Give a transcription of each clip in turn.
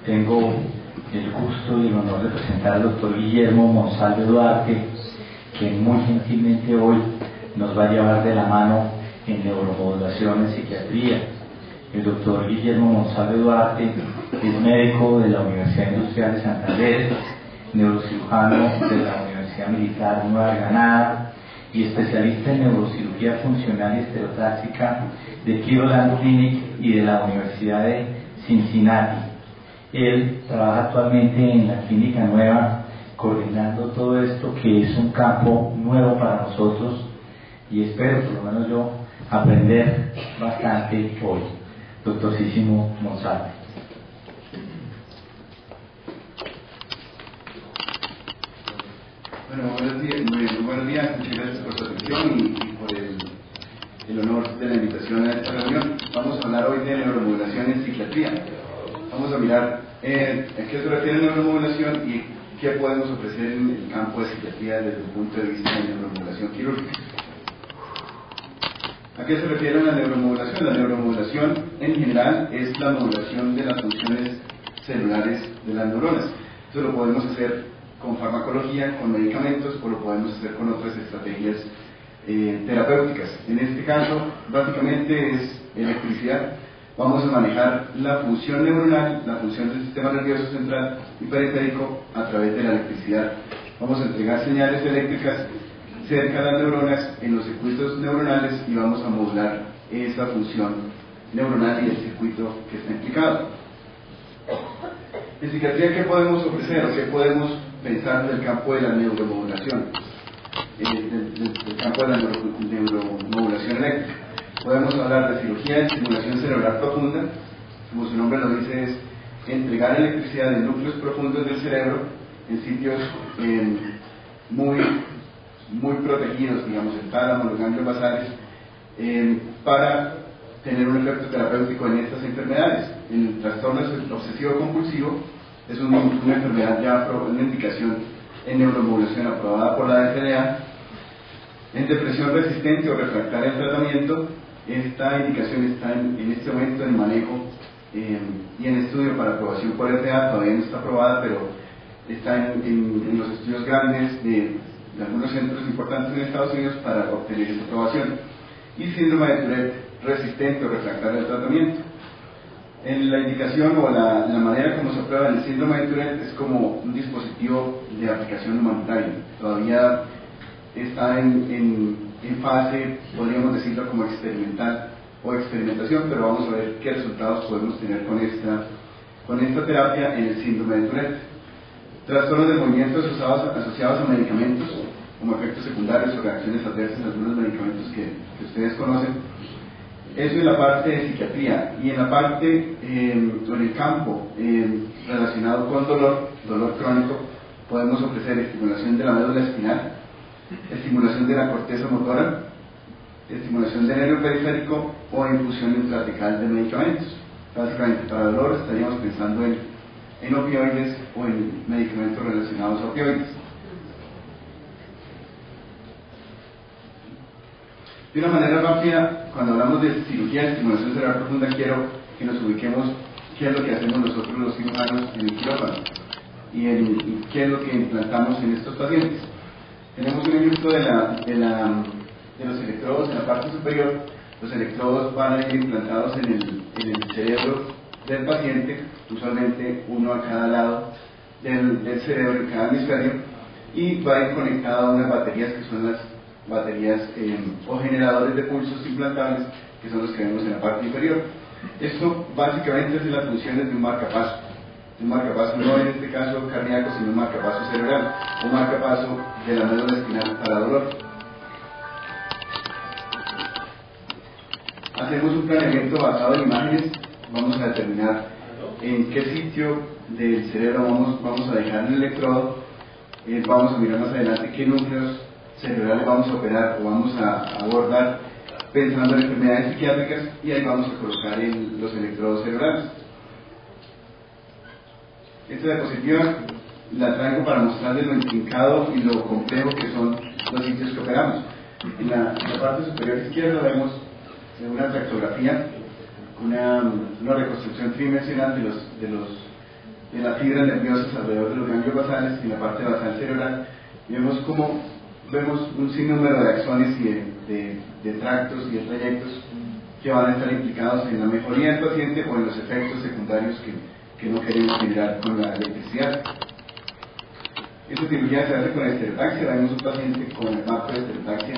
Tengo el gusto y el honor de presentar al doctor Guillermo Monsalve Duarte, que muy gentilmente hoy nos va a llevar de la mano en neuromodulación en psiquiatría. El doctor Guillermo Monsalve Duarte es médico de la Universidad Industrial de Santander, neurocirujano de la Universidad Militar Nueva Granada y especialista en neurocirugía funcional y estereotáxica de Cleveland Clinic y de la Universidad de Cincinnati. Él trabaja actualmente en la Clínica Nueva, coordinando todo esto que es un campo nuevo para nosotros y espero, por lo menos yo, aprender bastante hoy. Doctorcísimo Monsalve. Bueno, muy buenos días, muchas gracias por su atención y por el honor de la invitación a esta reunión. Vamos a hablar hoy de neuromodulación en psiquiatría. Vamos a mirar a qué se refiere a neuromodulación y qué podemos ofrecer en el campo de psiquiatría desde el punto de vista de neuromodulación quirúrgica. ¿A qué se refiere la neuromodulación? La neuromodulación en general es la modulación de las funciones celulares de las neuronas. Esto lo podemos hacer con farmacología, con medicamentos, o lo podemos hacer con otras estrategias terapéuticas. En este caso, básicamente es electricidad. Vamos a manejar la función neuronal, la función del sistema nervioso central y periférico a través de la electricidad. Vamos a entregar señales eléctricas cerca de las neuronas en los circuitos neuronales y vamos a modular esa función neuronal y el circuito que está implicado. En psiquiatría, ¿qué podemos ofrecer o qué podemos pensar del campo de la neuromodulación? Del campo de la neuromodulación eléctrica. Podemos hablar de cirugía de estimulación cerebral profunda, como su nombre lo dice, es entregar electricidad en núcleos profundos del cerebro, en sitios muy protegidos, digamos, el tálamo, los ganglios basales, para tener un efecto terapéutico en estas enfermedades. En el trastorno obsesivo-compulsivo es una enfermedad ya, una indicación en neuromodulación aprobada por la FDA. En depresión resistente o refractaria al tratamiento, esta indicación está en este momento en manejo y en estudio para aprobación por FDA. Todavía no está aprobada, pero está en los estudios grandes de algunos centros importantes en Estados Unidos para obtener esta aprobación. Y síndrome de Tourette resistente o refractario al tratamiento. En la indicación o la manera como se aprueba el síndrome de Tourette es como un dispositivo de aplicación humanitaria. Todavía está en fase, podríamos decirlo como experimental o experimentación, pero vamos a ver qué resultados podemos tener con esta terapia en el síndrome de Tourette. Trastornos de movimiento asociados a medicamentos, como efectos secundarios o reacciones adversas a algunos medicamentos que ustedes conocen. Eso en la parte de psiquiatría. Y en la parte, en el campo relacionado con dolor crónico, podemos ofrecer estimulación de la médula espinal, estimulación de la corteza motora, estimulación del nervio periférico o infusión intratecal de medicamentos. Básicamente para dolor estaríamos pensando en opioides o en medicamentos relacionados a opioides. De una manera rápida, cuando hablamos de cirugía de estimulación cerebral profunda, quiero que nos ubiquemos qué es lo que hacemos nosotros los cirujanos en el quirófano y qué es lo que implantamos en estos pacientes. Tenemos un ejemplo de los electrodos en la parte superior. Los electrodos van a ir implantados en el cerebro del paciente, usualmente uno a cada lado del cerebro, en cada hemisferio, y va a ir conectado a unas baterías que son las baterías o generadores de pulsos implantables, que son los que vemos en la parte inferior. Esto básicamente es las funciones de un marcapaso. Un marcapaso no en este caso cardíaco, sino un marcapaso cerebral, un marcapaso de la médula espinal para dolor. Hacemos un planeamiento basado en imágenes. Vamos a determinar en qué sitio del cerebro vamos a dejar el electrodo. Vamos a mirar más adelante qué núcleos cerebrales vamos a operar o vamos a abordar pensando en enfermedades psiquiátricas, y ahí vamos a colocar los electrodos cerebrales. Esta diapositiva la traigo para mostrarles lo intrincado y lo complejo que son los sitios que operamos. En la parte superior izquierda vemos una tractografía, una reconstrucción tridimensional de de las fibras nerviosas alrededor de los ganglios basales y la parte basal cerebral, y vemos un sinnúmero de axones y de tractos y de trayectos que van a estar implicados en la mejoría del paciente o en los efectos secundarios que no queremos generar con la electricidad. Esta cirugía se hace con estereotaxia. Vemos un paciente con el marco de estereotaxia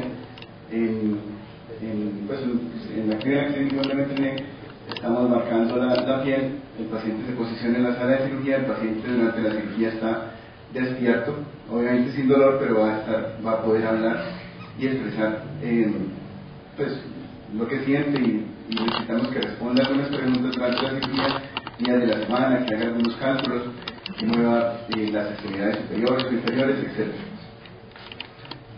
en la clínica donde me entrené. Estamos marcando la piel, el paciente se posiciona en la sala de cirugía, el paciente durante la cirugía está despierto, obviamente sin dolor, pero va a poder hablar y expresar lo que siente, y necesitamos que responda a algunas preguntas durante la cirugía, días de la semana, que haga algunos cálculos, que mueva las extremidades superiores o inferiores, etc.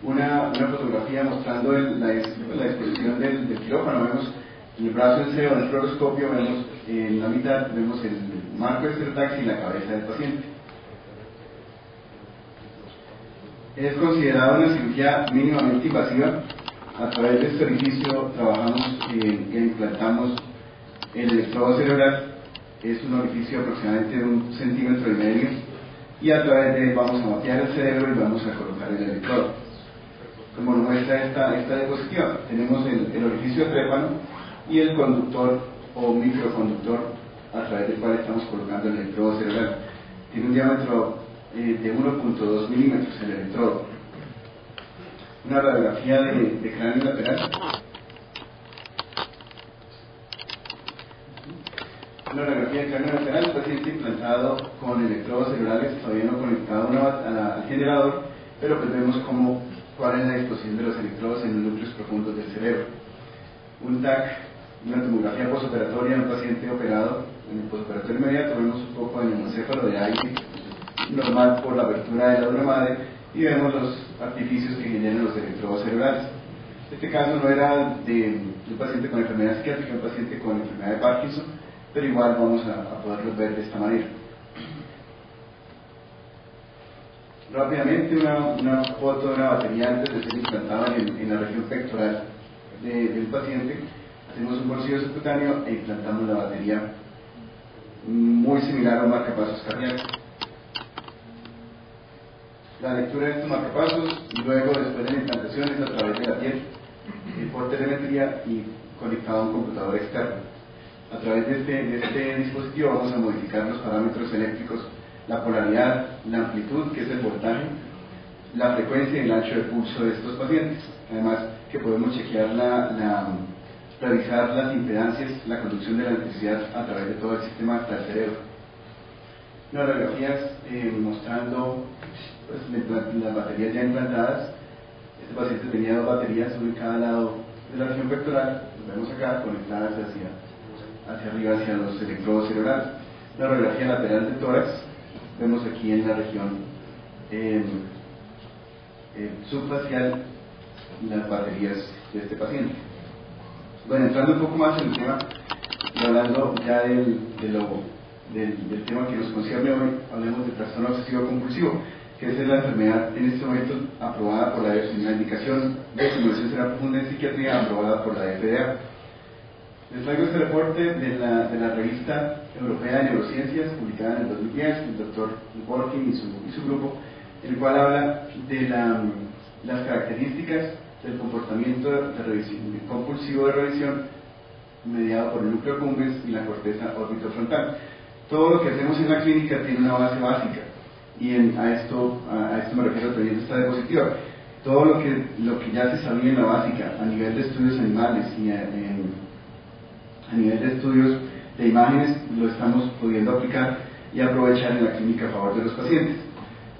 Una fotografía mostrando la disposición del quirófano. Vemos en el brazo en seno, en el fluoroscopio, vemos en la mitad, vemos el marco de estereotaxia y la cabeza del paciente. Es considerada una cirugía mínimamente invasiva. A través de este orificio trabajamos e implantamos el electrodo cerebral. Es un orificio aproximadamente de 1,5 centímetros, y a través de él vamos a mapear el cerebro y vamos a colocar el electrodo. Como nos muestra esta diapositiva, tenemos el orificio trépano y el conductor o microconductor a través del cual estamos colocando el electrodo cerebral. Tiene un diámetro de 1,2 milímetros el electrodo. Una radiografía de cráneo lateral. Una radiografía de cráneo lateral, el paciente implantado con electrodos cerebrales, todavía no conectado al generador, pero pues vemos cuál es la disposición de los electrodos en los núcleos profundos del cerebro. Un TAC, una tomografía postoperatoria en un paciente operado. En el postoperatorio inmediato vemos un poco de neumocéfalo de aire normal por la apertura de la dura madre, y vemos los artificios que generan los electrodos cerebrales. Este caso no era de un paciente con enfermedad psiquiátrica, un paciente con enfermedad de Parkinson, pero igual vamos a poderlos ver de esta manera. Rápidamente, una foto de una batería antes de ser implantada en la región pectoral del paciente. Hacemos un bolsillo subcutáneo e implantamos la batería, muy similar a un marcapasos cardíaco. La lectura de estos marcapasos, y luego, después de la implantación, es a través de la piel, por telemetría y conectado a un computador externo. A través de este dispositivo vamos a modificar los parámetros eléctricos, la polaridad, la amplitud, que es el voltaje, la frecuencia y el ancho de pulso de estos pacientes. Además que podemos chequear revisar las impedancias, la conducción de la electricidad a través de todo el sistema hasta el cerebro. Unas radiografías mostrando las baterías ya implantadas. Este paciente tenía 2 baterías, una en cada lado de la región pectoral, las vemos acá, conectadas hacia arriba, hacia los electrodos cerebrales. La radiografía lateral del tórax, vemos aquí en la región subfacial las baterías de este paciente. Bueno, entrando un poco más en el tema y hablando ya del tema que nos concierne hoy, hablemos del trastorno obsesivo compulsivo, que es la enfermedad en este momento aprobada por la indicación de estimulación cerebral profunda en psiquiatría, aprobada por la FDA. Les traigo este reporte de la revista europea de neurociencias, publicada en el 2010, el doctor Dworkin y su grupo, en el cual habla de las características del comportamiento compulsivo de revisión mediado por el núcleo accumbens y la corteza orbitofrontal. Todo lo que hacemos en la clínica tiene una base básica, y a esto me refiero también a esta diapositiva. Todo lo que ya se sabía en la básica, a nivel de estudios animales y a nivel de estudios de imágenes, lo estamos pudiendo aplicar y aprovechar en la clínica a favor de los pacientes.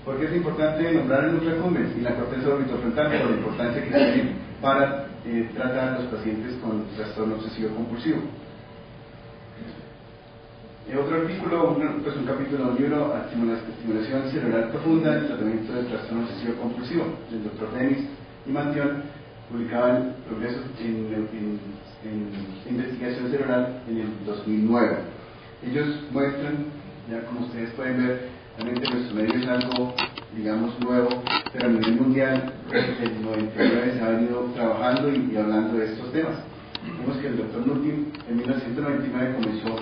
¿Por qué es importante nombrar el núcleo accumbens y la corteza orbitofrontal? Por la importancia que tienen para tratar a los pacientes con trastorno obsesivo compulsivo. Otro artículo, un capítulo de un libro, Estimulación cerebral profunda, el tratamiento del trastorno obsesivo compulsivo, del Dr. Dennis y Mantión, publicado en Progresos en Investigación Cerebral en el 2009. Ellos muestran, ya como ustedes pueden ver, realmente nuestro medio es algo, digamos, nuevo, pero a nivel mundial, desde el 99 se ha venido trabajando y hablando de estos temas. Vemos que el Dr. Nutin en 1999 comenzó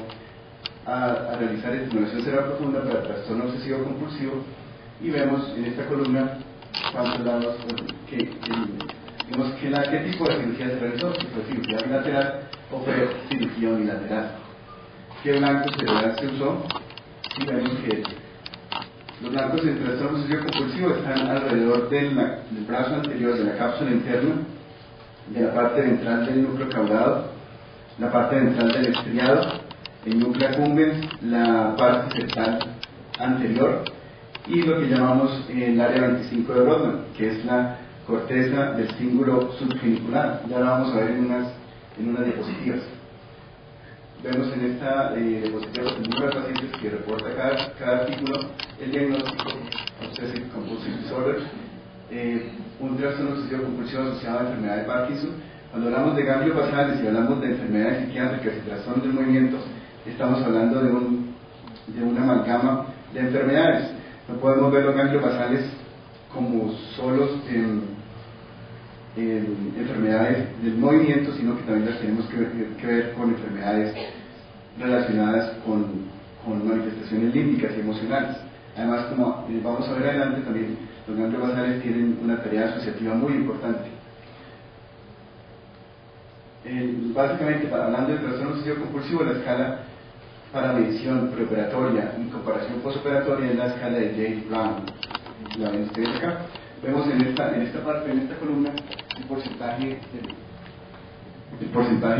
a realizar estimulación cerebral profunda para trastorno obsesivo compulsivo y vemos en esta columna cuántos lados, qué tipo de cirugía se realizó, si fue cirugía bilateral o fue cirugía unilateral, qué blanco cerebral se usó, y vemos que los blancos en trastorno obsesivo compulsivo están alrededor del brazo anterior de la cápsula interna, de la parte ventral del núcleo caudado, la parte ventral del estriado, el núcleo accumbens, la parte septal anterior y lo que llamamos el área 25 de Brodmann, que es la corteza del cíngulo subgenicular. Ya lo vamos a ver en unas diapositivas. Vemos en esta diapositiva el número de pacientes que reporta cada artículo, el diagnóstico Obsessive Compulsive Disorder, un trastorno obsesivo compulsivo asociado a la enfermedad de Parkinson. Cuando hablamos de ganglios basales y hablamos de enfermedades psiquiátricas y trastornos del movimiento, estamos hablando de una amalgama de enfermedades. No podemos ver los ganglios basales como solos enfermedades del movimiento, sino que también las tenemos que ver con enfermedades relacionadas con manifestaciones límbicas y emocionales. Además, como vamos a ver adelante, también los ganglios basales tienen una tarea asociativa muy importante. Básicamente, hablando del trastorno obsesivo compulsivo, la escala para medición preoperatoria y comparación postoperatoria es la escala de J. Brown. La ven ustedes acá. Vemos en esta columna el porcentaje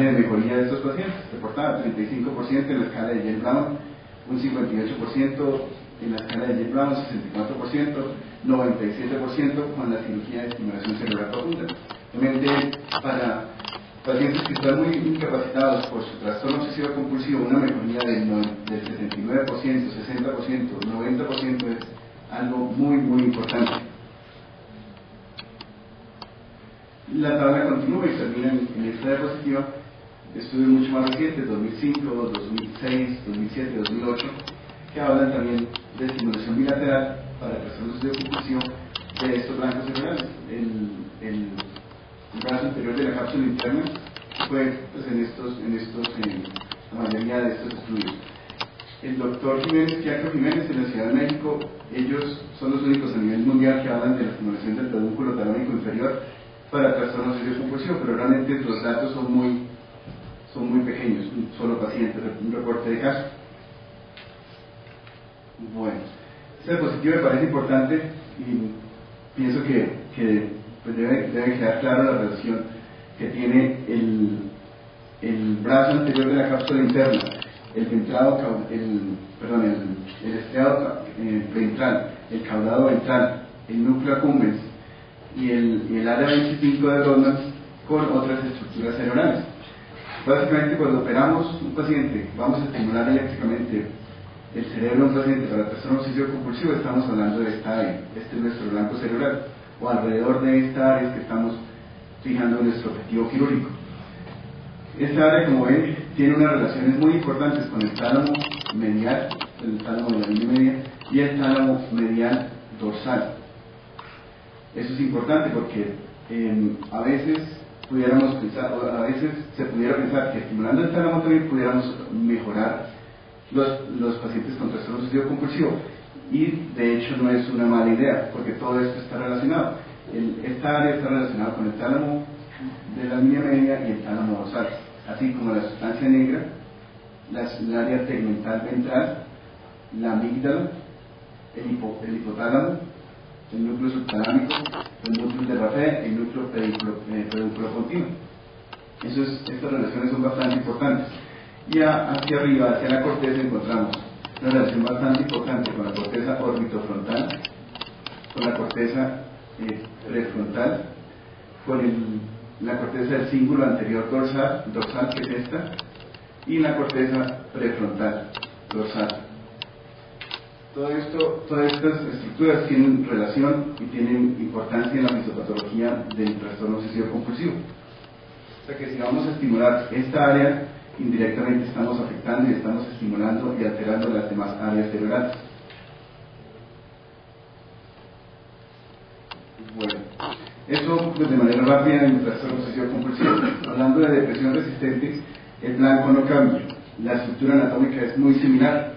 de mejoría de estos pacientes. Reportaba 35% en la escala de J. Brown, un 58% en la escala de J. Brown, 64%, 97% con la cirugía de estimulación cerebral profunda. Realmente, para pacientes que están muy incapacitados por su trastorno obsesivo compulsivo, una mejoría del 79%, 60%, 90% es algo muy, muy importante. La tabla continúa y termina en esta diapositiva de estudios mucho más recientes, 2005, 2006, 2007, 2008, que hablan también de estimulación bilateral para trastorno obsesivo compulsivo de estos blancos cerebrales. El brazo anterior de la cápsula interna fue pues, la mayoría de estos estudios. El doctor Quiaco Jiménez en la Ciudad de México, ellos son los únicos a nivel mundial que hablan de la estimulación del pedúnculo talónico inferior para trastornos obsesivos compulsivos, pero realmente los datos son muy pequeños, un solo paciente, un reporte de caso. Bueno, esta diapositiva me parece importante y pienso que pues debe quedar clara la relación que tiene el brazo anterior de la cápsula interna, el estriado ventral, el caudado ventral, el núcleo accumbens y el área 25 de Brodmann con otras estructuras cerebrales. Básicamente, cuando operamos un paciente, vamos a estimular eléctricamente el cerebro de un paciente para trastorno obsesivo compulsivo, estamos hablando de esta área. Este es nuestro blanco cerebral, o alrededor de esta área que estamos fijando nuestro objetivo quirúrgico. Esta área, como ven, tiene unas relaciones muy importantes con el tálamo medial, el tálamo de la línea media, y el tálamo medial dorsal. Eso es importante porque a veces se pudiera pensar que estimulando el tálamo también pudiéramos mejorar los pacientes con trastorno obsesivo compulsivo, y de hecho no es una mala idea porque todo esto está relacionado. Esta área está relacionada con el tálamo de la línea media y el tálamo dorsal, así como la sustancia negra, el área tegmental ventral, la amígdala, el hipotálamo, el núcleo subtalámico, el núcleo de Raffet, el núcleo pedúnculo continuo. Estas relaciones son bastante importantes. Y hacia arriba, hacia la corteza, encontramos una relación bastante importante con la corteza orbitofrontal, con la corteza prefrontal, con la corteza del cíngulo anterior dorsal, que es esta, y la corteza prefrontal dorsal. Todas estas estructuras tienen relación y tienen importancia en la fisiopatología del trastorno obsesivo compulsivo. O sea que si vamos a estimular esta área, indirectamente estamos afectando y estamos estimulando y alterando las demás áreas cerebrales. Bueno, eso pues, de manera rápida en el trastorno obsesivo compulsivo. Hablando de depresión resistente, el blanco no cambia. la estructura anatómica es muy similar.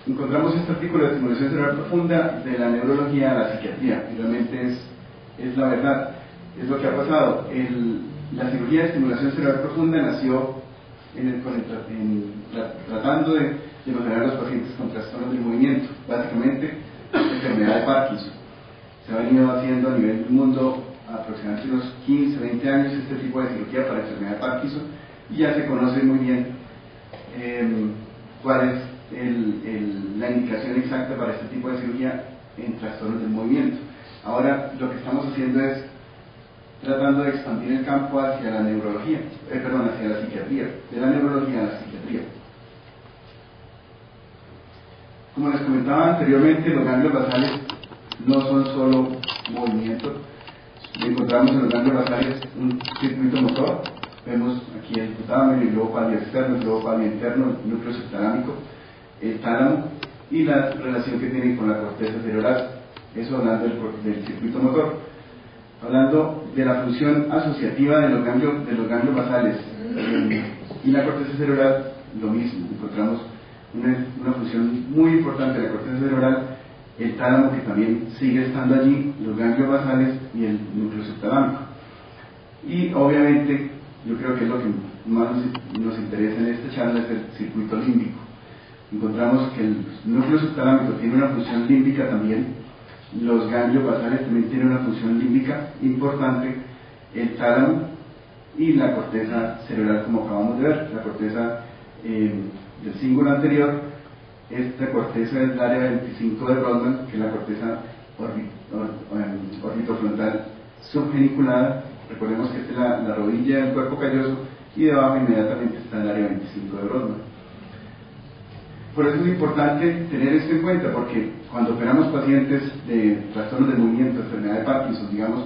Encontramos este artículo de estimulación cerebral profunda de la neurología a la psiquiatría, y realmente es la verdad, es lo que ha pasado. La cirugía de estimulación cerebral profunda nació tratando de mejorar a los pacientes con trastornos del movimiento, básicamente enfermedad de Parkinson. Se ha venido haciendo a nivel del mundo aproximadamente unos 15, 20 años este tipo de cirugía para enfermedad de Parkinson, y ya se conoce muy bien cuál es la indicación exacta para este tipo de cirugía en trastornos del movimiento. Ahora lo que estamos haciendo es tratando de expandir el campo hacia la neurología, hacia la psiquiatría, de la neurología a la psiquiatría. Como les comentaba anteriormente, los ganglios basales no son solo movimiento. Encontramos en los ganglios basales un circuito motor. Vemos aquí el hipotálamo, el globo palio externo, el globo palio interno, el núcleo subtalámico, el tálamo y la relación que tiene con la corteza cerebral. Eso hablando del circuito motor. Hablando de la función asociativa de los ganglios basales y la corteza cerebral, lo mismo. Encontramos una función muy importante de la corteza cerebral, el tálamo, que también sigue estando allí, los ganglios basales y el núcleo subtalámico. Y obviamente, yo creo que es lo que más nos interesa en esta charla, es el circuito límbico. Encontramos que el núcleo subtalámico tiene una función límbica también, los ganglios basales también tienen una función límbica importante, el tálamo y la corteza cerebral, como acabamos de ver, la corteza del cíngulo anterior. Esta corteza es el área 25 de Brodmann, que es la corteza orbitofrontal subgeniculada. Recordemos que esta es la rodilla del cuerpo calloso, y debajo inmediatamente está el área 25 de Brodmann. Por eso es importante tener esto en cuenta, porque cuando operamos pacientes de trastornos del movimiento, enfermedad de Parkinson, digamos,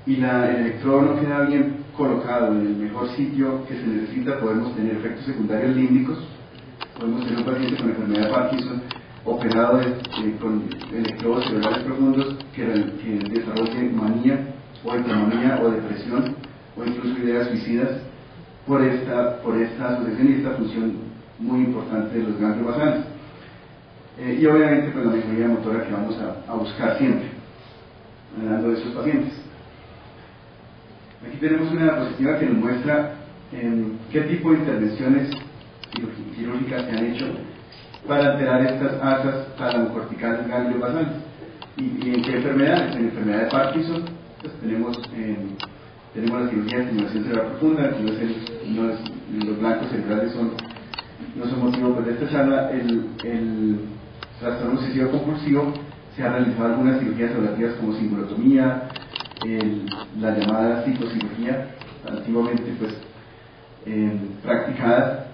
y el electrodo no queda bien colocado en el mejor sitio que se necesita, podemos tener efectos secundarios límbicos. Podemos tener un paciente con enfermedad de Parkinson operado con electrodos cerebrales profundos que desarrolle manía o hipomanía o depresión o incluso ideas suicidas por esta asociación y esta función muy importante de los ganglios basales. Y obviamente pues la mejoría motora que vamos a buscar siempre hablando de estos pacientes. Aquí tenemos una diapositiva que nos muestra qué tipo de intervenciones quirúrgicas se han hecho para alterar estas asas talamocorticales ganglios basales. ¿Y en qué enfermedades? En enfermedad de Parkinson pues tenemos la cirugía de estimulación cerebral profunda. Los blancos cerebrales no son motivo pues, de esta charla. El trastorno obsesivo compulsivo, se han realizado algunas cirugías ablativas como cingulotomía, la llamada psicocirugía, antiguamente pues practicada.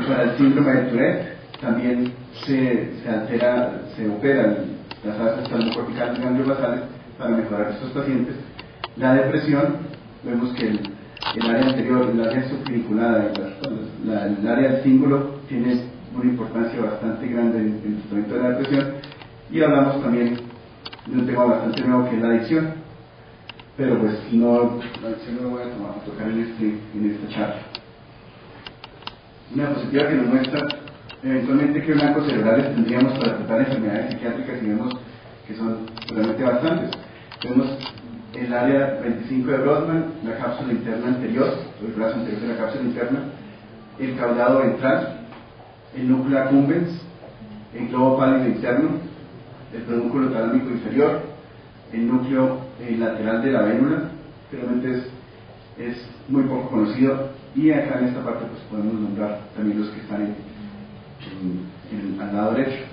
Para el síndrome de Tourette también se operan las asas talamocorticales ganglios basales para mejorar a estos pacientes. La depresión, vemos que el área anterior, el área subgeniculada, el área del cíngulo tiene una importancia bastante grande en el tratamiento de la depresión. Y hablamos también de un tema bastante nuevo que es la adicción, pero pues la adicción no lo voy a tocar en esta charla. Una diapositiva que nos muestra eventualmente qué blancos cerebrales tendríamos para tratar enfermedades psiquiátricas, y vemos que son realmente bastantes. Vemos el área 25 de Brodmann, la cápsula interna anterior, el brazo anterior de la cápsula interna, el caudado ventral, el núcleo accumbens, el globo pálido interno, el pedúnculo talámico inferior, el núcleo lateral de la vénula, que realmente es muy poco conocido, y acá en esta parte pues podemos nombrar también los que están al lado derecho.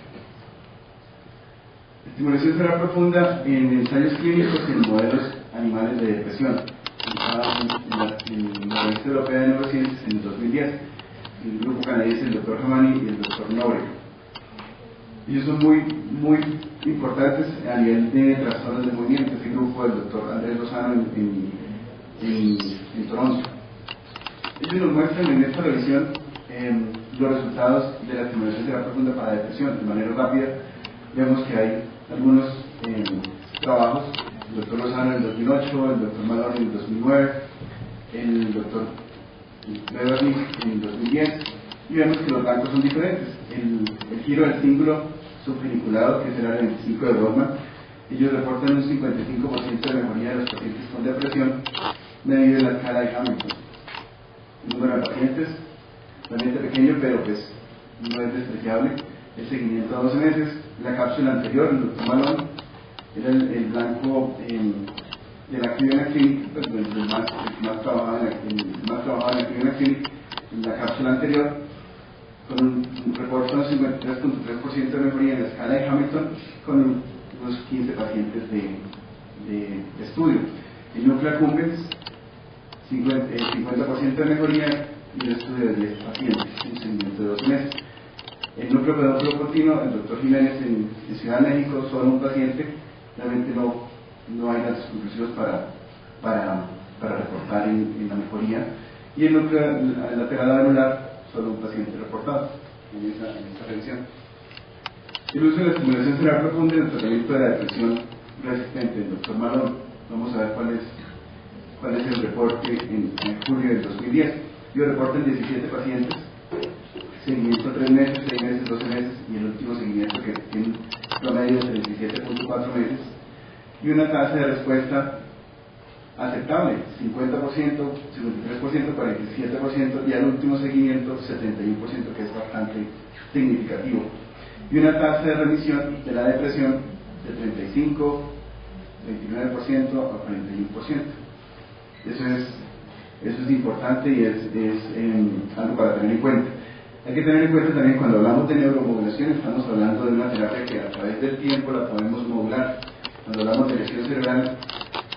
Estimulación cerebral profunda en ensayos clínicos y en modelos animales de depresión, en la Revista Europea de Neurociencias en el 2010, el grupo canadiense, el Dr. Hamani y el Dr. Nobre. Ellos son muy importantes a nivel de trastornos del movimiento. Este grupo del Dr. Andrés Lozano en Toronto. Ellos nos muestran en esta revisión los resultados de la estimulación cerebral profunda para depresión. De manera rápida, vemos que hay algunos trabajos, el Dr. Lozano en el 2008, el Dr. Malone en el 2009, el Dr. Beverly en 2010, y vemos que los blancos son diferentes. El giro del cíngulo subgeniculado, que será el 25 de Brodmann, ellos reportan un 55% de mejoría de los pacientes con depresión medido en la escala de Hamilton. El número de pacientes realmente pequeño, pero pues no es despreciable. El seguimiento a 12 meses. La cápsula anterior, el Dr. Malone, era el blanco de la Cleveland Clinic, pues, el más trabajado en la Cleveland Clinic, en la cápsula anterior, con un reporte de 53.3% de mejoría en la escala de Hamilton, con unos 15 pacientes de estudio. El núcleo accumbens, 50% de mejoría y un estudio de 10 pacientes, un seguimiento de 12 meses. El núcleo pedófilo continuo, el doctor Jiménez en Ciudad de México, solo un paciente, realmente no hay datos conclusivos para reportar en la mejoría. Y el núcleo lateral anular, solo un paciente reportado en esta revisión. El uso de la estimulación cerebral profunda en el tratamiento de la depresión resistente, el doctor Malone. Vamos a ver cuál es el reporte en julio del 2010. Yo reporto en 17 pacientes, seguimiento 3 meses, 6 meses, 12 meses, y el último seguimiento que tiene un promedio de 37.4 meses, y una tasa de respuesta aceptable, 50%, 53%, 47%, y al último seguimiento 71%, que es bastante significativo, y una tasa de remisión de la depresión de 35, 29% a 41%. Eso es importante y es algo para tener en cuenta. Hay que tener en cuenta también, cuando hablamos de neuromodulación, estamos hablando de una terapia que a través del tiempo la podemos modular. Cuando hablamos de lesión cerebral,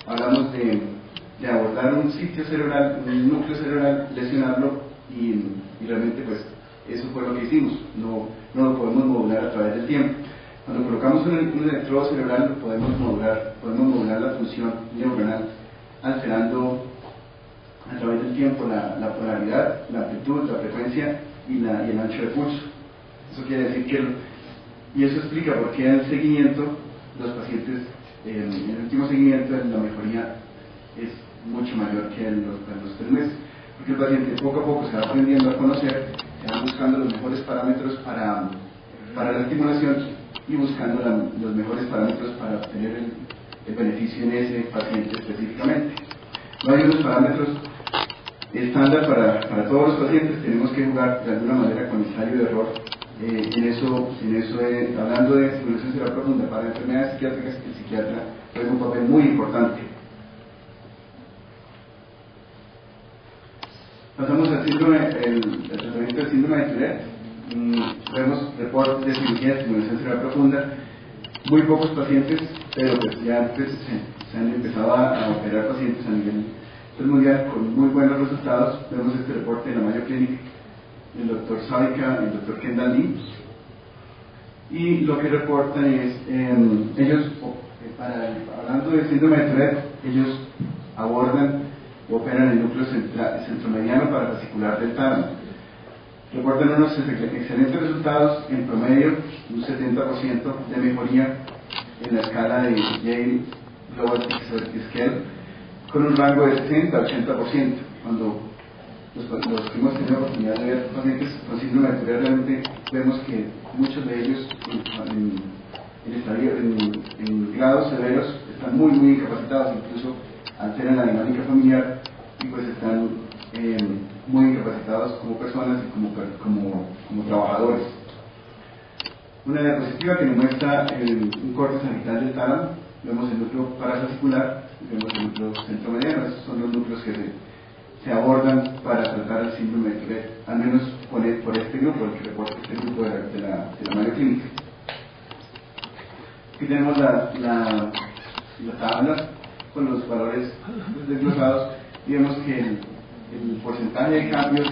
hablamos de abordar un sitio cerebral, un núcleo cerebral, lesionarlo, y realmente pues eso fue lo que hicimos. No lo podemos modular a través del tiempo. Cuando colocamos un electrodo cerebral, podemos modular la función neuronal, alterando a través del tiempo la polaridad, la amplitud, la frecuencia y el ancho de pulso. Eso quiere decir y eso explica por qué en el seguimiento, los pacientes, en el último seguimiento, la mejoría es mucho mayor que en los 3 meses, porque el paciente poco a poco se va aprendiendo a conocer, se va buscando los mejores parámetros para la estimulación y buscando los mejores parámetros para obtener el beneficio en ese paciente específicamente. No hay unos parámetros estándar para todos los pacientes, tenemos que jugar de alguna manera con ensayo de error. Hablando de estimulación cerebral profunda para enfermedades psiquiátricas, el psiquiatra juega un papel muy importante. Pasamos al tratamiento del síndrome de Tourette. Vemos reportes de cirugía de estimulación cerebral profunda, muy pocos pacientes, pero pues ya antes se han empezado a operar pacientes a nivel mundial con muy buenos resultados. Vemos este reporte en la Mayo Clinic, el doctor Saika, el doctor Kendall Lee, y lo que reportan es, ellos, hablando del síndrome de Tourette, ellos abordan o operan el núcleo centromediano parafascicular del tálamo. Reportan unos excelentes resultados, en promedio un 70% de mejoría en la escala de Yale Global Severity Scale, con un rango de 60 a 80%. Cuando los que hemos tenido oportunidad de ver pacientes con síndrome de Tourette, realmente vemos que muchos de ellos en grados severos están muy incapacitados, incluso alteran la dinámica familiar y pues están muy incapacitados como personas y como trabajadores. Una diapositiva que nos muestra un corte sagital del tálamo. Vemos el núcleo parafascicular, vemos el núcleo centromediano. Esos son los núcleos que se abordan para tratar el síndrome de Tourette, al menos por este grupo, el que reporta este grupo de la Mayo Clinic. Aquí tenemos la tabla con los valores desglosados, y vemos que el porcentaje de cambios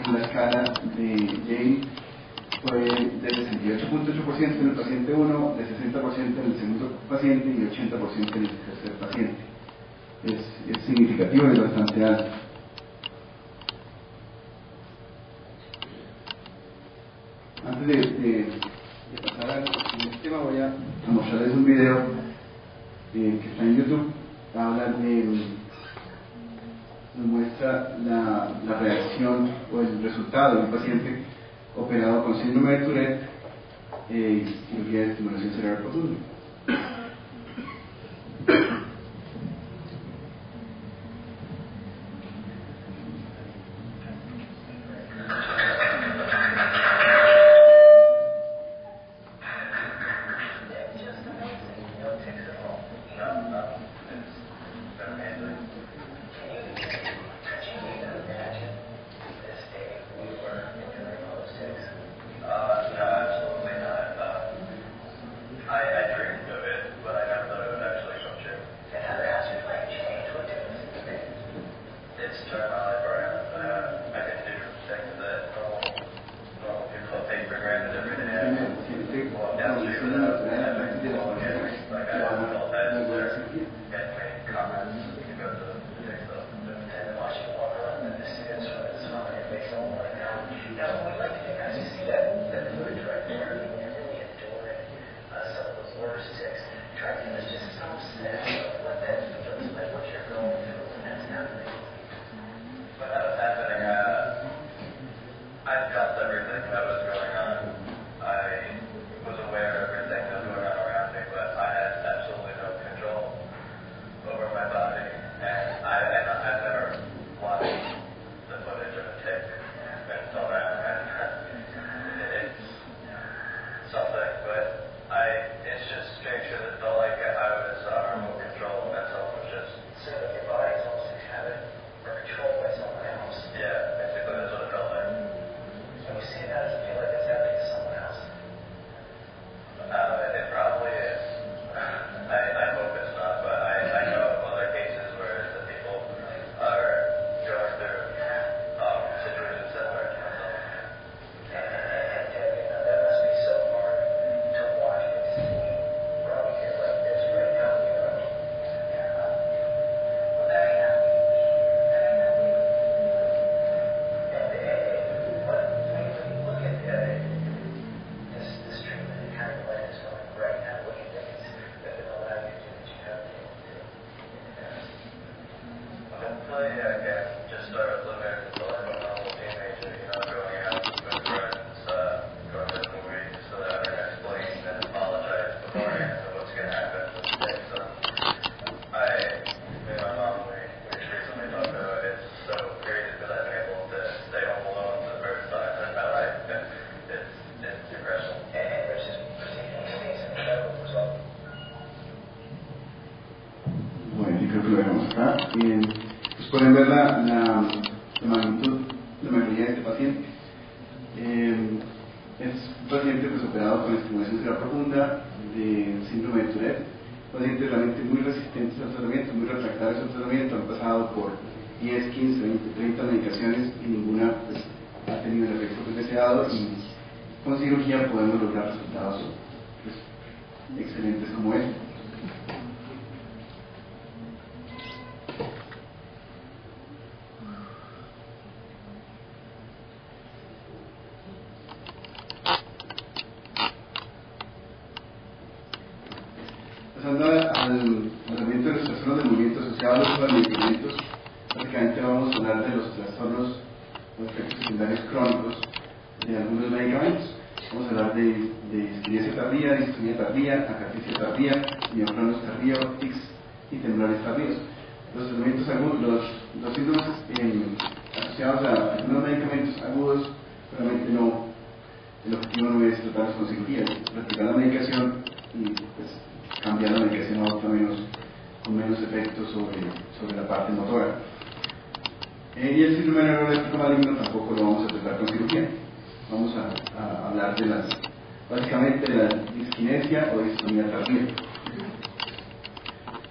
en la escala de Yale fue del 68.8% en el paciente 1, de 60% en el segundo paciente y 80% en el tercer paciente. Es significativo y bastante alto. Antes de pasar al siguiente tema, voy a mostrarles un video que está en YouTube. Habla nos muestra la reacción o el resultado de un paciente operado con síndrome de Tourette y cirugía de estimulación cerebral profunda. Pues pueden ver la magnitud, la mayoría de este paciente. Es un paciente pues, operado con estimulación cerebral profunda de síndrome de Tourette, pacientes realmente muy resistentes al tratamiento, muy refractarios al tratamiento, han pasado por 10, 15, 20, 30 medicaciones y ninguna pues, ha tenido el efecto deseado, y con cirugía podemos lograr resultados pues, excelentes como este. Pasando al tratamiento de los trastornos del movimiento asociados a los medicamentos, básicamente vamos a hablar de los trastornos o efectos secundarios crónicos de algunos medicamentos. Vamos a hablar de disquinesia tardía, distonía tardía, acatesia tardía, mioclonos tardíos, tics y temblores tardíos. Los tratamientos agudos, los síndromes asociados a algunos medicamentos agudos, realmente no, el objetivo no es tratarlos con cirugía, es retirar la medicación y pues, cambiar la medicación a otra con menos efectos sobre la parte motora. Y el síndrome neuroléptico maligno tampoco lo vamos a tratar con cirugía. Vamos a hablar básicamente de la disquinesia o distonía tardía.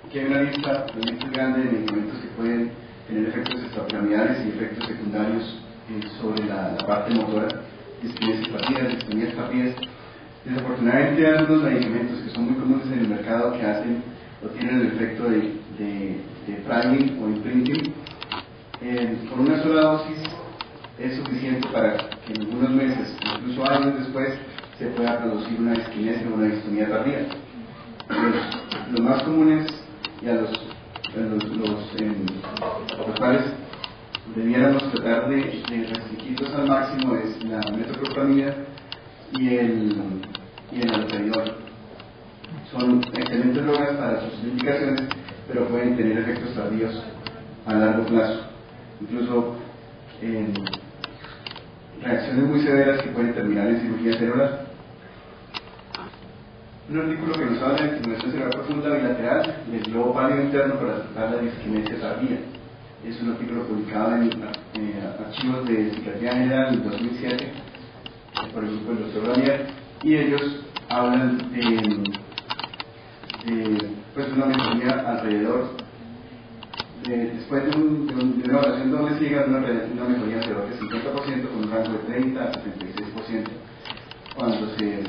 Aquí hay una lista grande de medicamentos que pueden tener efectos extrapiramidales y efectos secundarios sobre la parte motora. Disquinesia tardía, distonías tardías. Desafortunadamente hay algunos medicamentos que son muy comunes en el mercado que hacen o tienen el efecto de priming o imprinting. Con una sola dosis es suficiente para que en algunos meses, incluso años después, se pueda producir una disquinesia o una distonía tardía. Los más comunes y a los cuales debiéramos tratar de restringirlos al máximo es la metoclopramida y el haloperidol. Son excelentes drogas para sus indicaciones, pero pueden tener efectos tardíos a largo plazo, incluso reacciones muy severas que pueden terminar en cirugía cerebral. Un artículo que nos habla de estimulación cerebral profunda bilateral del globo pálido interno para tratar la disquinesia tardía. Es un artículo publicado en archivos de psiquiatría general en 2007 por el grupo del Dr. Daniel, y ellos hablan de una mejoría alrededor después de una evaluación doble ciega, una mejoría alrededor del 50% con un rango de 30 a 76% cuando se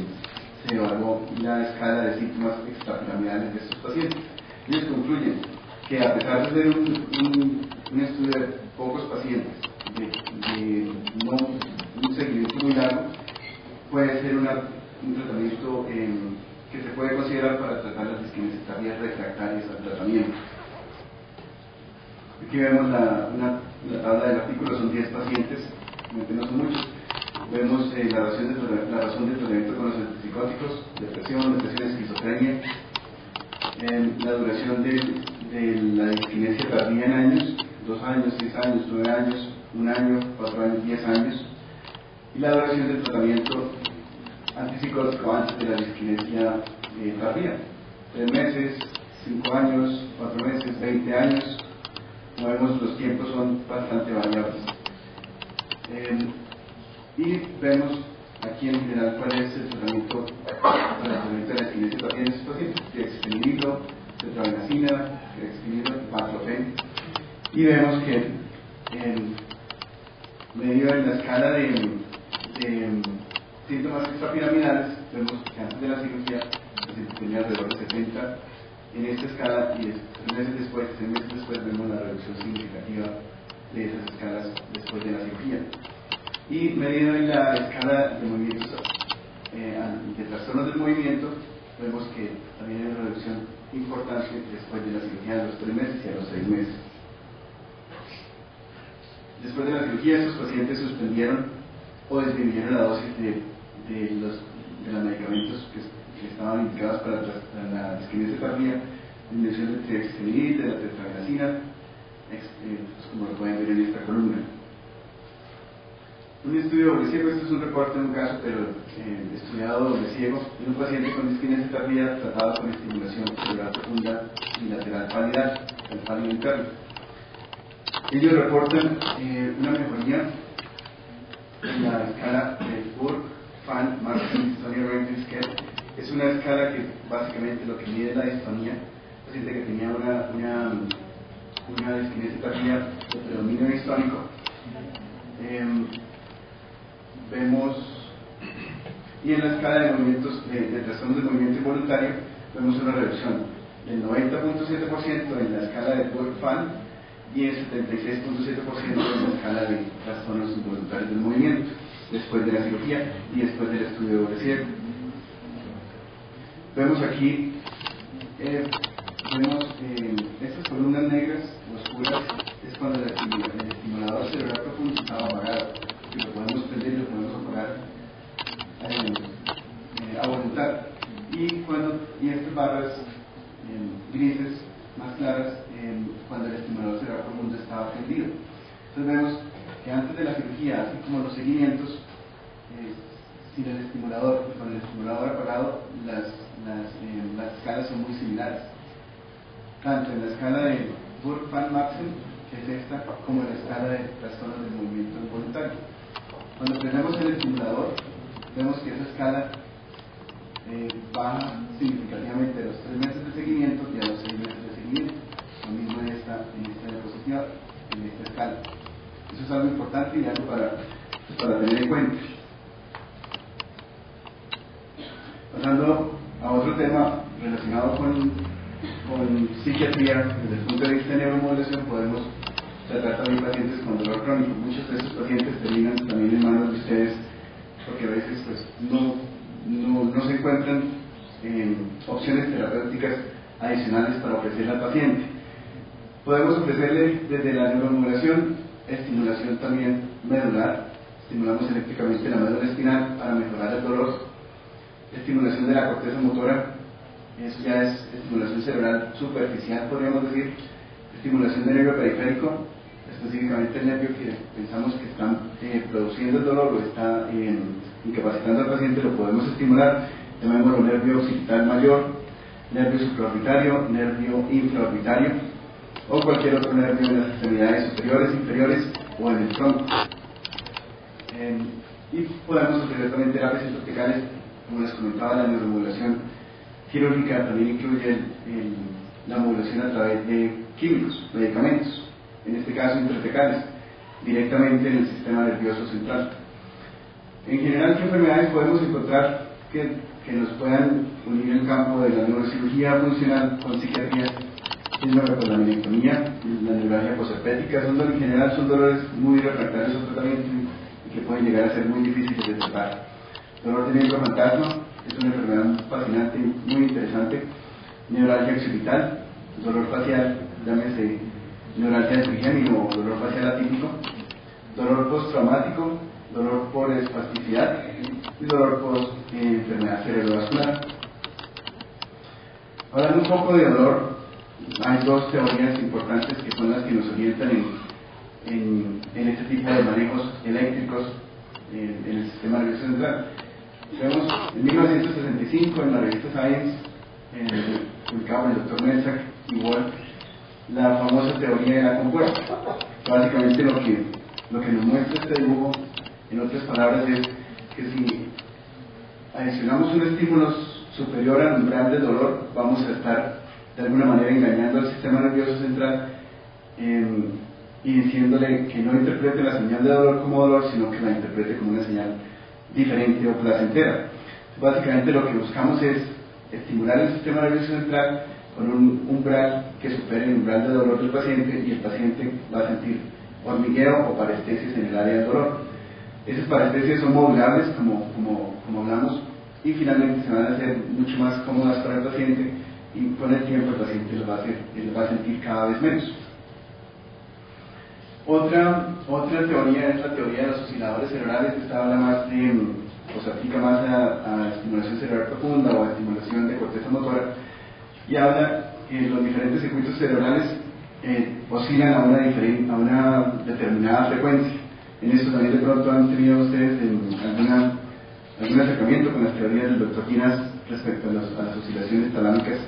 evaluó la escala de síntomas extrapiramidales de estos pacientes. Ellos concluyen que a pesar de ser un estudio de pocos pacientes, de no un seguimiento muy largo, puede ser un tratamiento que se puede considerar para tratar las disquinesias tardías refractarias al tratamiento. Aquí vemos la tabla del artículo, son 10 pacientes, no son muchos. Vemos la razón de tratamiento con los antipsicóticos, depresión, esquizofrenia, la duración de la disquinesia tardía en años, 2 años, 6 años, 9 años, 1 año, 4 años, 10 años, y la duración del tratamiento antipsicótico antes de la disquinesia tardía, 3 meses, 5 años, 4 meses, 20 años. Como vemos, los tiempos son bastante variables. Y vemos aquí en general cuál es el tratamiento para el tratamiento de la disquinesia tardía en estos pacientes: trexpinilo, tetrabenazina, trexpinilo, baclofen. Y vemos que medio en la escala de síntomas extrapiramidales, vemos que antes de la cirugía el paciente tenía alrededor de 70 en esta escala, y 3 meses después vemos la reducción significativa de esas escalas después de la cirugía. Y medido en la escala de movimientos de trastornos del movimiento, vemos que también hay una reducción importante después de la cirugía a los 3 meses y a los 6 meses. Después de la cirugía, estos pacientes suspendieron o disminuyeron la dosis de los medicamentos que estaban indicados para la disquinesia tardía, disminución de trexpinil, de la tetrabenazina, como lo pueden ver en esta columna. Un estudio doble ciego, este es un reporte de un caso, pero estudiado doble ciego, de un paciente con disquinesia tardía tratado con estimulación cerebral profunda bilateral pálida, el pálido interno. Ellos reportan una mejoría en la escala de Burke-Fan-Martin-Dystonia Scale. Es una escala que básicamente lo que mide la distonía. Un paciente que tenía una disquinesia tardía de predominio distónico. Vemos, y en la escala de movimientos de trastornos del movimiento involuntario, vemos una reducción del 90.7% en la escala de Burke-Fan y el 76.7% en la escala de trastornos involuntarios del movimiento, después de la cirugía y después del estudio doble ciego. Vemos aquí, estas columnas negras oscuras es cuando el estimulador cerebral profundo estaba apagado, y lo podemos prender y lo podemos apagar a voluntad. Y estas barras grises más claras cuando el estimulador cerebral profundo estaba prendido. Entonces vemos que antes de la cirugía, así como los seguimientos, sin el estimulador y con el estimulador apagado, las escalas son muy similares, tanto en la escala de Burke-Fan-Maxen, que es esta, como en la escala de trastornos del movimiento involuntario. Cuando prendemos el estimulador, vemos que esa escala baja significativamente a los 3 meses de seguimiento y a los 6 meses de seguimiento, lo mismo en esta diapositiva, en esta escala. Eso es algo importante y algo para tener en cuenta. Pasando a otro tema relacionado con psiquiatría, desde el punto de vista de neuromodulación, podemos tratar también pacientes con dolor crónico. Muchos de esos pacientes terminan también en manos de ustedes, porque a veces pues, no se encuentran opciones terapéuticas adicionales para ofrecerle al paciente. Podemos ofrecerle desde la neuromodulación estimulación también medular, estimulamos eléctricamente la médula espinal para mejorar el dolor, estimulación de la corteza motora, eso ya es estimulación cerebral superficial, podríamos decir, estimulación del nervio periférico, específicamente el nervio que pensamos que está produciendo el dolor o está incapacitando al paciente, lo podemos estimular, llamémoslo nervio occipital mayor, nervio supraorbitario, nervio infraorbitario o cualquier otro nervio en las extremidades superiores, inferiores o en el tronco. Y podemos utilizar también terapias intraopticales, como les comentaba, la neuromodulación quirúrgica también incluye la modulación a través de químicos, medicamentos, en este caso intraopticales, directamente en el sistema nervioso central. En general, ¿qué enfermedades podemos encontrar que nos puedan unir el campo de la neurocirugía funcional con psiquiatría? Con la milectomía, la neuralgia posherpética, en general son dolores muy refractarios al tratamiento y que pueden llegar a ser muy difíciles de tratar. Dolor de miembro fantasma es una enfermedad fascinante y muy interesante. Neuralgia occipital, dolor facial, llámese neuralgia de trigémino o dolor facial atípico. Dolor postraumático, dolor por espasticidad y dolor por enfermedad cerebrovascular. Hablando un poco de dolor, hay dos teorías importantes que son las que nos orientan en este tipo de manejos eléctricos en el sistema nervioso central. Vemos en 1965 en la revista Science, publicado por el Dr. Melsack y Wolf, la famosa teoría de la compuerta. Básicamente lo que nos muestra este dibujo, en otras palabras, es que si adicionamos un estímulo superior al umbral del dolor, vamos a estar de alguna manera engañando al sistema nervioso central y diciéndole que no interprete la señal de dolor como dolor, sino que la interprete como una señal diferente o placentera. Básicamente lo que buscamos es estimular el sistema nervioso central con un umbral que supere el umbral de dolor del paciente y el paciente va a sentir hormigueo o parestesias en el área del dolor. Esas parestesias son modulables, como hablamos, y finalmente se van a hacer mucho más cómodas para el paciente y con el tiempo el paciente lo va a sentir cada vez menos. Otra teoría es la teoría de los osciladores cerebrales, que esta habla más o se aplica más a estimulación cerebral profunda o a estimulación de corteza motora, y habla que los diferentes circuitos cerebrales oscilan a una determinada frecuencia. En esto también de pronto han tenido ustedes algún acercamiento con las teorías del Dr. Quinas respecto a las oscilaciones talámicas,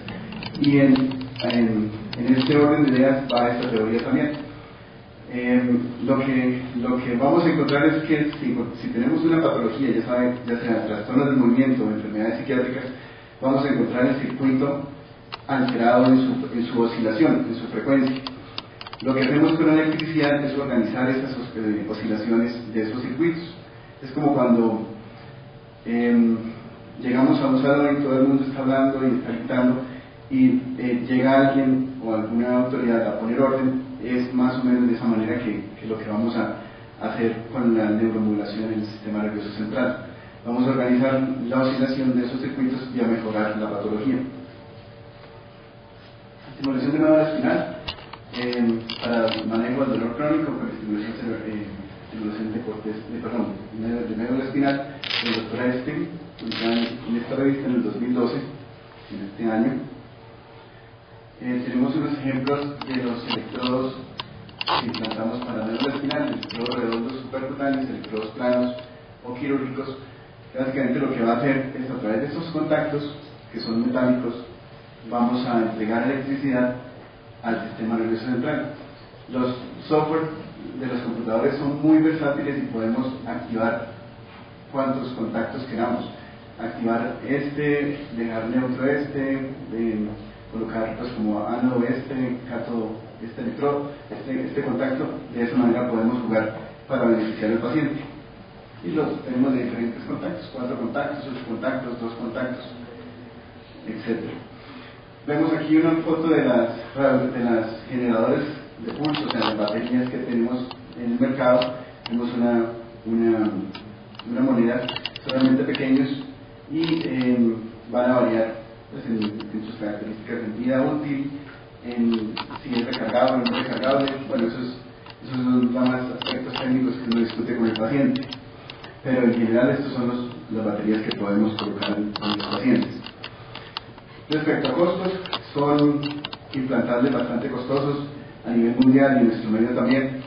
y en este orden de ideas va esta teoría también. Lo que vamos a encontrar es que si tenemos una patología, ya sea trastornos del movimiento o enfermedades psiquiátricas, vamos a encontrar el circuito alterado en su oscilación, en su frecuencia. Lo que hacemos con la electricidad es organizar esas oscilaciones de esos circuitos. Es como cuando llegamos a un salón y todo el mundo está hablando y está gritando, y llega alguien o alguna autoridad a poner orden. Es más o menos de esa manera que lo que vamos a hacer con la neuromodulación en el sistema nervioso central. Vamos a organizar la oscilación de esos circuitos y a mejorar la patología. Estimulación de médula espinal para el manejo del dolor crónico con estimulación de médula espinal del Dr. Epstein, en esta revista en el 2012, en este año. Tenemos unos ejemplos de los electrodos que implantamos para la médula espinal, electrodos redondos supercutáneos, electrodos planos o quirúrgicos. Básicamente lo que va a hacer es, a través de esos contactos que son metálicos, vamos a entregar electricidad al sistema nervioso central. Los software de los computadores son muy versátiles y podemos activar cuantos contactos queramos. Activar dejar neutro colocar pues como ánodo cátodo electrodo, este contacto. De esa manera podemos jugar para beneficiar al paciente. Y los tenemos de diferentes contactos, 4 contactos, 8 contactos, 2 contactos, etc. Vemos aquí una foto de las generadores de pulso, o sea, las baterías que tenemos en el mercado. Vemos una moneda, solamente pequeños, y van a variar pues, en sus características en vida útil, en si es recargable o no recargable. Bueno, eso Esos son ya más aspectos técnicos que uno discute con el paciente, pero en general estos son las baterías que podemos colocar en los pacientes. Respecto a costos, son implantables bastante costosos a nivel mundial y en nuestro medio también,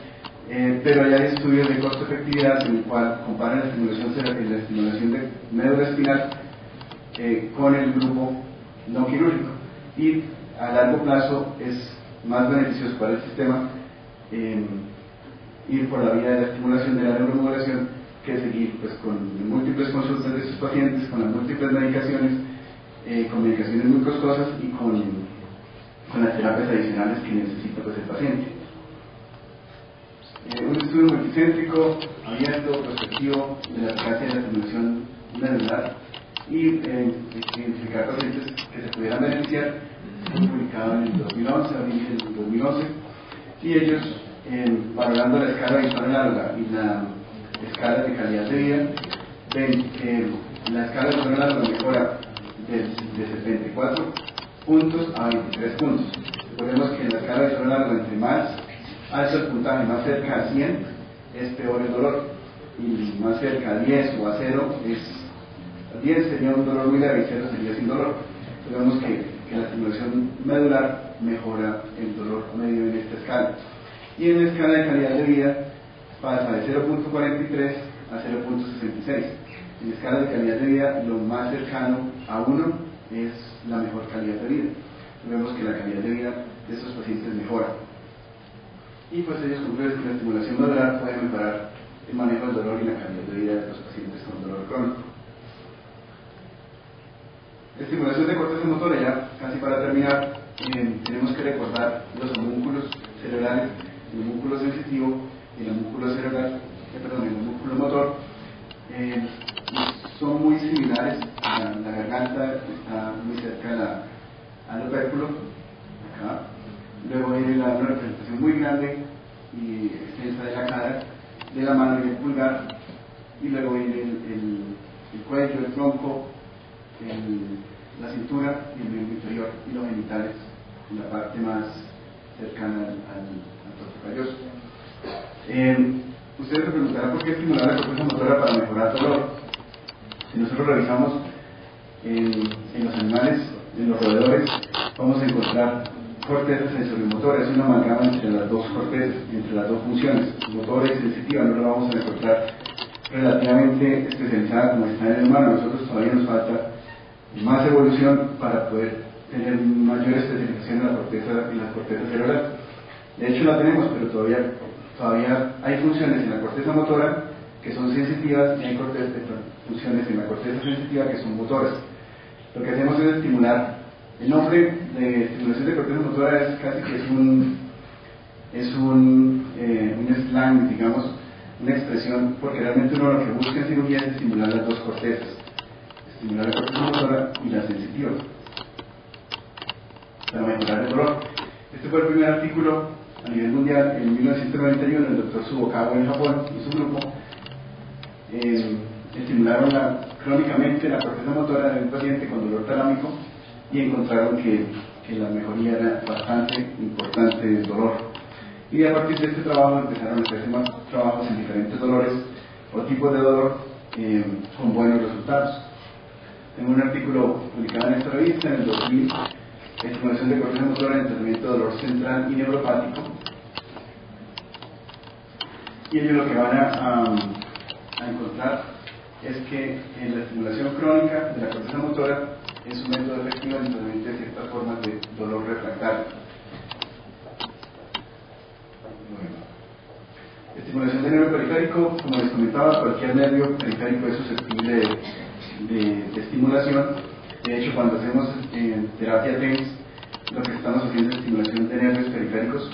pero ya hay estudios de costo-efectividad en el cual comparan la estimulación de médula espinal con el grupo no quirúrgico, y a largo plazo es más beneficioso para el sistema ir por la vía de la estimulación de la neuromodulación que seguir pues, con múltiples consultas de sus pacientes, con las múltiples medicaciones, con medicaciones muy costosas y con las terapias adicionales que necesita pues, el paciente. Un estudio multicéntrico, abierto, prospectivo de la eficacia de la estimulación medular y identificar pacientes que se pudieran beneficiar, fue publicado en el 2011, abril del 2011, y ellos, valorando la escala visual análoga y la escala de calidad de vida, ven que la escala visual análoga mejora de 74 puntos a 23 puntos. Recordemos que en la escala visual análoga, entre más alto el puntaje, más cerca a 100, es peor el dolor, y más cerca a 10 o a 0 a 10 sería un dolor muy leve y 0 sería sin dolor. Vemos que la estimulación medular mejora el dolor medio en esta escala. Y en la escala de calidad de vida pasa de 0.43 a 0.66. En la escala de calidad de vida, lo más cercano a 1 es la mejor calidad de vida. Vemos que la calidad de vida de estos pacientes mejora. Y pues ellos concluyen que la estimulación medular puede mejorar el manejo del dolor y la calidad de vida de los pacientes con dolor crónico. Estimulación de corteza motora, ya casi para terminar, tenemos que recordar los homúnculos cerebrales, el homúnculo sensitivo y el homúnculo cerebral, el homúnculo motor, son muy similares. La garganta está muy cerca al opérculo, acá. Luego viene una representación muy grande y extensa de la cara, de la mano y el pulgar, y luego viene el cuello, el tronco, la cintura y el miembro inferior y los genitales en la parte más cercana al torso calloso. Ustedes se preguntarán por qué estimular la corteza motora para mejorar el dolor. Si nosotros revisamos en los animales, en los roedores, vamos a encontrar corteza sensorimotora, es una amalgama entre las dos cortezas, entre las dos funciones, motora y sensitiva. No la vamos a encontrar relativamente especializada como está en el humano. A nosotros todavía nos falta más evolución para poder tener mayor especialización en la corteza cerebral. De hecho la tenemos, pero todavía hay funciones en la corteza motora que son sensitivas y hay funciones en la corteza sensitiva que son motoras. Lo que hacemos es estimular. El nombre de estimulación de corteza motora es casi que es un slang, digamos, una expresión, porque realmente uno lo que busca en cirugía es estimular las dos cortezas, estimular la corteza motora y la sensitiva, para mejorar el dolor. Este fue el primer artículo a nivel mundial en 1991, el doctor Tsubokawa en Japón y su grupo estimularon crónicamente la corteza motora de un paciente con dolor talámico y encontraron que la mejoría era bastante importante del dolor. Y a partir de este trabajo empezaron a hacerse más trabajos en diferentes dolores o tipos de dolor con buenos resultados. Tengo un artículo publicado en esta revista en el 2000, estimulación de corteza motora en el tratamiento de dolor central y neuropático. Y ellos lo que van a encontrar es que la estimulación crónica de la corteza motora es un método efectivo en el tratamiento de ciertas formas de dolor refractario. Estimulación del nervio periférico, como les comentaba, cualquier nervio periférico es susceptible de estimulación. De hecho, cuando hacemos terapia TENS, lo que estamos haciendo es estimulación de nervios periféricos.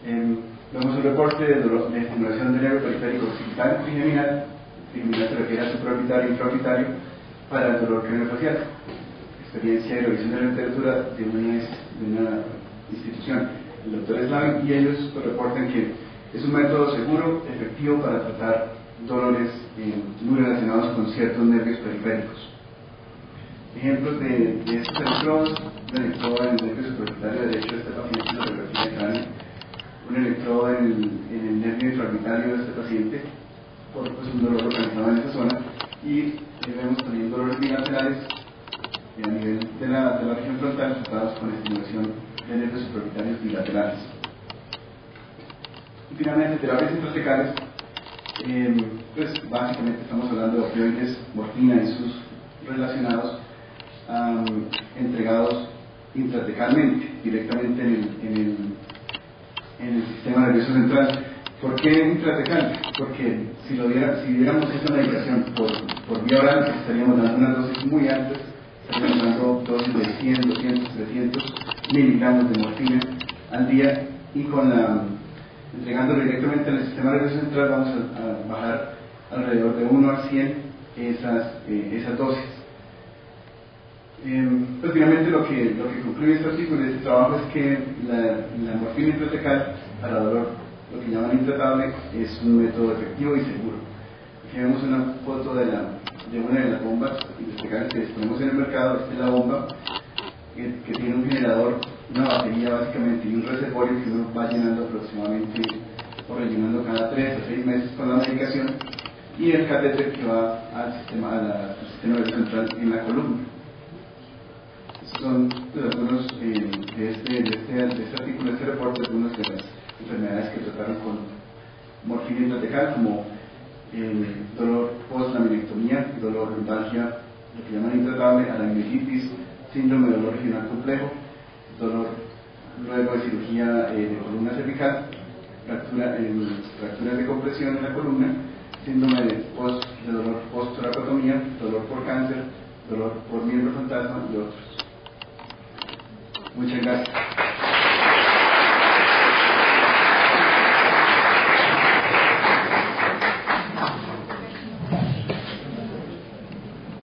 Vemos un reporte de estimulación del nervio periférico occipital y trigeminal. Trigeminal se refiere a supraorbitario e infraorbitario para el dolor craneofacial. Experiencia y revisión de la literatura de una institución, el doctor Slavin, y ellos reportan que es un método seguro, efectivo para tratar dolores muy relacionados con ciertos nervios periféricos. Ejemplos de estos electrodos: un electrodo en el nervio supraorbitario derecho de este paciente, lo revertía el cráneo, un electrodo en infrarbitrario de este paciente por un dolor localizado en esa zona, y vemos también dolores bilaterales a nivel de la región frontal tratados con estimulación de nervios suprarbitrarios bilaterales. Y finalmente, terapias intratecales, pues básicamente estamos hablando de opioides, morfina y sus relacionados, entregados intratecalmente, directamente en el sistema nervioso central. ¿Por qué intratecal? Porque si diéramos esta medicación por vía oral, estaríamos dando unas dosis muy altas, estaríamos dando dosis de 100, 200, 300 miligramos de morfina al día, y entregándolo directamente al sistema nervioso central vamos a bajar alrededor de 1 a 100 esas dosis. Pues finalmente lo que concluye este artículo y este trabajo es que la morfina intratecal para dolor, lo que llaman intratable, es un método efectivo y seguro. Aquí vemos una foto de una de las bombas intratecales que disponemos en el mercado. Esta es la bomba que tiene un generador, una batería básicamente, y un reservorio que uno va llenando aproximadamente o rellenando cada 3 a 6 meses con la medicación, y el catéter que va al sistema nervioso central en la columna. Estos son algunos de este artículo, de este reporte, algunas de las enfermedades que trataron con morfina intratecal, como dolor post-laminectomía, dolor lumbalgia, lo que llaman intratable, alaminitis, síndrome de dolor regional complejo, dolor luego de cirugía de columna cervical, fracturas de compresión en la columna, síndrome de dolor post-toracotomía, dolor por cáncer, dolor por miembro fantasma y otros. Muchas gracias.